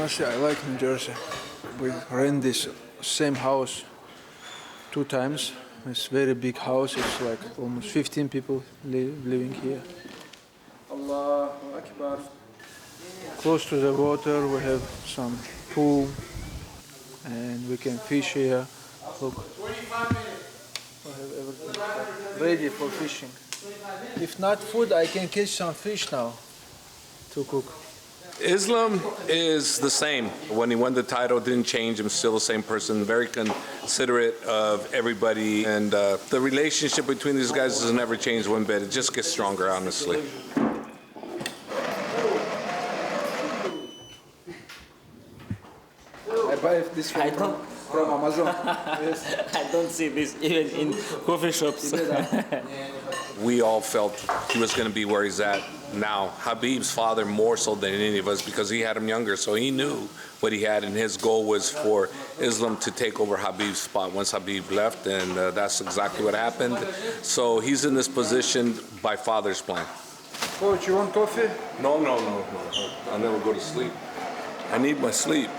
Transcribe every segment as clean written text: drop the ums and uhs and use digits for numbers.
Honestly, I like New Jersey. We rent this same house 2 times. It's a very big house. It's like almost 15 people living here. Allahu Akbar. Close to the water, we have some pool, and we can fish here. Look, we have everything ready for fishing. If not food, I can catch some fish now to cook. Islam is the same. When he won the title, didn't change. I'm still the same person, very considerate of everybody. And the relationship between these guys has never changed one bit. It just gets stronger, honestly. I buy this from Amazon. Yes. I don't see this even in coffee shops. We all felt he was going to be where he's at now. Khabib's father more so than any of us, because he had him younger, so he knew what he had, and his goal was for Islam to take over Khabib's spot once Khabib left, and that's exactly what happened. So he's in this position by father's plan. Coach, you want coffee? No. I'll never go to sleep. I need my sleep.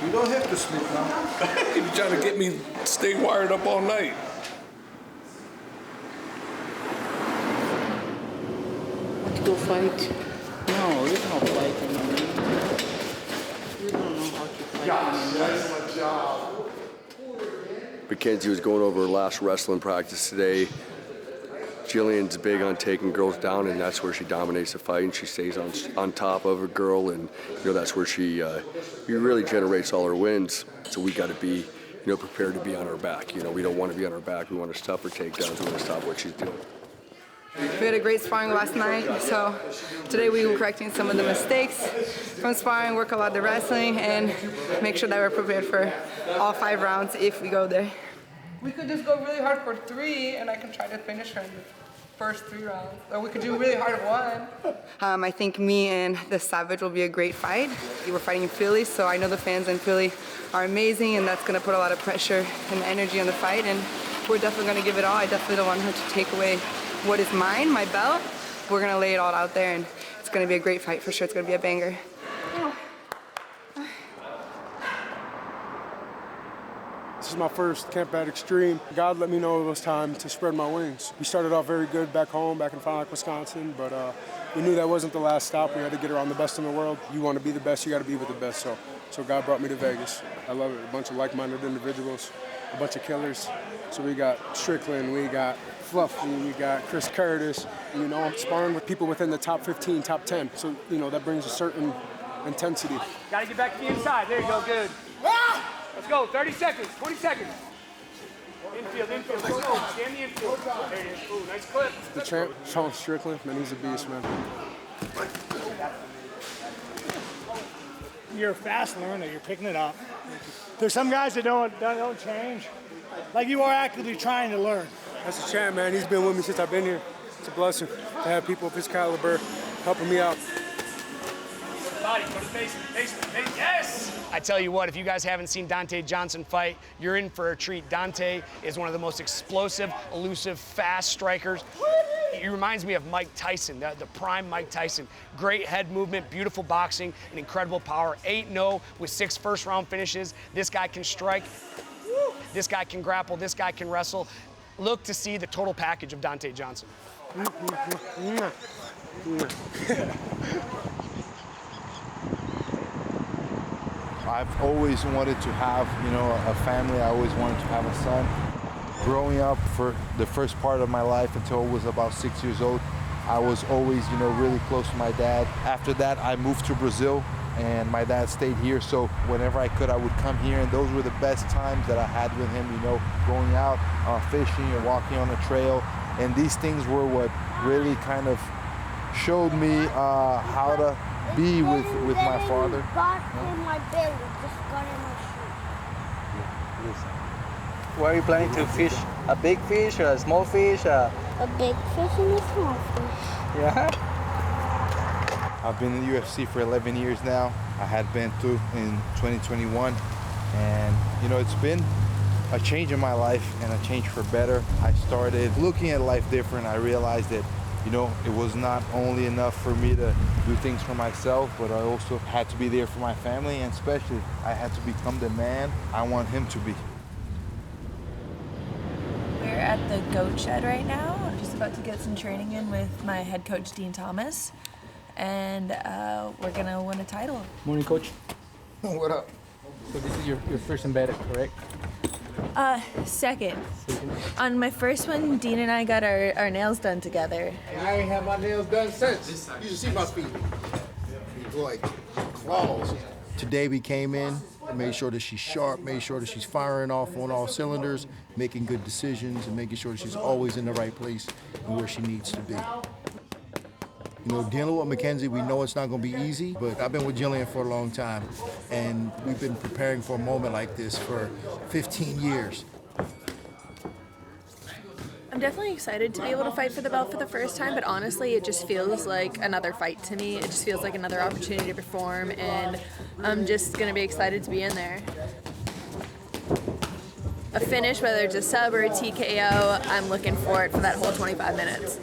You don't have to sleep now. You're trying to get me stay wired up all night. To fight? No, we don't fight anymore. We don't know how to fight. Mackenzie was going over her last wrestling practice today. Gillian's big on taking girls down, and that's where she dominates the fight, and she stays on top of a girl, and that's where she really generates all her wins. So we got to be prepared to be on her back. We don't want to be on her back. We want to stop her takedowns. We want to stop what she's doing. We had a great sparring last night, so today we were correcting some of the mistakes from sparring, work a lot of the wrestling, and make sure that we're prepared for all 5 rounds if we go there. We could just go really hard for 3, and I can try to finish her in the first 3 rounds. Or we could do really hard 1. I think me and the Savage will be a great fight. We're fighting in Philly, so I know the fans in Philly are amazing, and that's going to put a lot of pressure and energy on the fight, and we're definitely going to give it all. I definitely don't want her to take away what is mine, my belt. We're going to lay it all out there, and it's going to be a great fight for sure. It's going to be a banger. This is my first camp at Extreme. God let me know it was time to spread my wings. We started off very good back home, back in Fond du Lac, Wisconsin, but we knew that wasn't the last stop. We had to get around the best in the world. You want to be the best, you got to be with the best. So God brought me to Vegas. I love it. A bunch of like-minded individuals, a bunch of killers. So we got Strickland, we got Fluffy, we got Chris Curtis. I'm sparring with people within the top 15, top 10. So, that brings a certain intensity. Got to get back to the inside. There you go, good. Let's go, 30 seconds, 20 seconds. Infield, let's go. Stand the infield. There it is. Ooh, nice clip. The champ, Sean Strickland, man, he's a beast, man. You're a fast learner, you're picking it up. There's some guys that don't change. Like you are actively trying to learn. That's the champ, man. He's been with me since I've been here. It's a blessing to have people of his caliber helping me out. Body, go to the base, yes! I tell you what, if you guys haven't seen Donte Johnson fight, you're in for a treat. Donte is one of the most explosive, elusive, fast strikers. He reminds me of Mike Tyson, the prime Mike Tyson. Great head movement, beautiful boxing, and incredible power. 8-0 with 6 first-round finishes. This guy can strike. This guy can grapple. This guy can wrestle. Look to see the total package of Donte Johnson. I've always wanted to have, a family. I always wanted to have a son. Growing up for the first part of my life until I was about 6 years old, I was always, really close to my dad. After that, I moved to Brazil, and my dad stayed here. So whenever I could, I would come here, and those were the best times that I had with him, going out fishing or walking on a trail. And these things were what really kind of showed me how to be with my father. Got in my belly, just got in my shoe. Where are you planning to fish? A big fish or a small fish? A big fish and a small fish. Yeah? I've been in the UFC for 11 years now. I had been through in 2021. And, it's been a change in my life and a change for better. I started looking at life different. I realized that You know, it was not only enough for me to do things for myself, but I also had to be there for my family, and especially I had to become the man I want him to be. We're at the goat shed right now. Just about to get some training in with my head coach, Dean Thomas, and we're gonna win a title. Morning, coach. What up? So this is your first embedded, correct? Second. On my first one, Dean and I got our nails done together. I ain't had my nails done since. You should see my feet. Like claws. Today we came in, made sure that she's sharp, made sure that she's firing off on all cylinders, making good decisions, and making sure that she's always in the right place and where she needs to be. You know, dealing with Mackenzie, we know it's not going to be easy, but I've been with Gillian for a long time, and we've been preparing for a moment like this for 15 years. I'm definitely excited to be able to fight for the belt for the first time, but honestly, it just feels like another fight to me. It just feels like another opportunity to perform, and I'm just going to be excited to be in there. A finish, whether it's a sub or a TKO, I'm looking for it for that whole 25 minutes.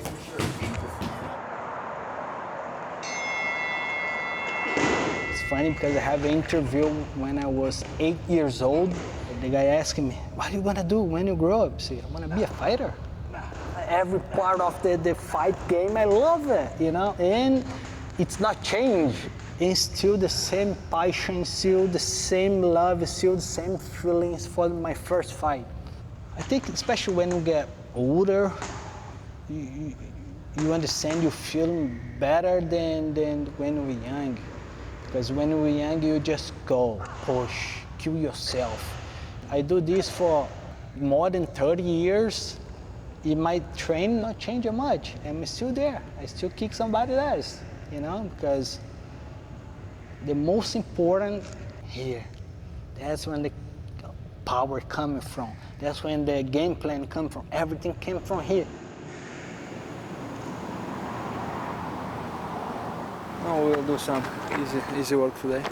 Funny because I have an interview when I was 8 years old. The guy asked me, what are you gonna do when you grow up? I say, I wanna be a fighter. Every part of the fight game, I love it, you know? And it's not changed. It's still the same passion, still the same love, still the same feelings for my first fight. I think especially when you get older, you understand you feel better than when you were young. Because when you were young, you just go, push, kill yourself. I do this for more than 30 years. In my training, not changing much. I'm still there. I still kick somebody else, you know, because the most important here, that's when the power coming from. That's when the game plan come from. Everything came from here. Now we'll do some easy work today.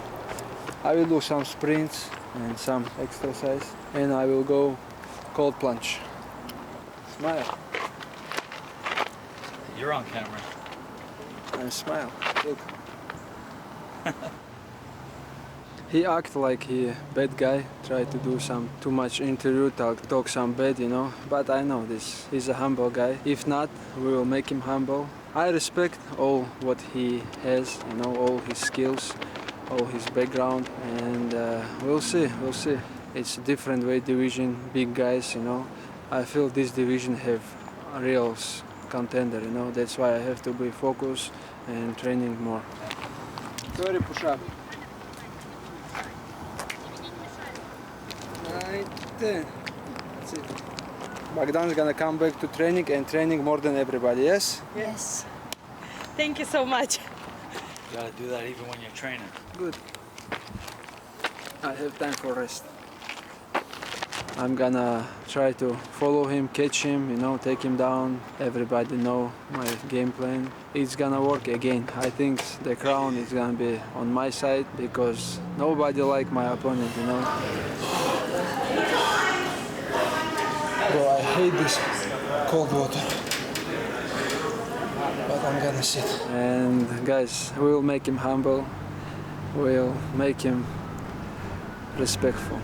I will do some sprints and some exercise, and I will go cold plunge. Smile. You're on camera. And smile. Look. He act like he bad guy, try to do some too much interview, talk some bad, you know. But I know this. He's a humble guy. If not, we will make him humble. I respect all what he has, you know, all his skills, all his background, and we'll see. It's a different weight division, big guys, you know. I feel this division have a real contender, you know. That's why I have to be focused and training more. 30 push-up. 9, 10. That's it. Bogdan's gonna come back to training and training more than everybody, yes? Yes. Thank you so much. You gotta do that even when you're training. Good. I have time for rest. I'm gonna try to follow him, catch him, you know, take him down. Everybody know my game plan. It's gonna work again. I think the crown is gonna be on my side because nobody like my opponent, you know. Bro, I hate this cold water. But I'm gonna sit. And guys, we'll make him humble. We'll make him respectful.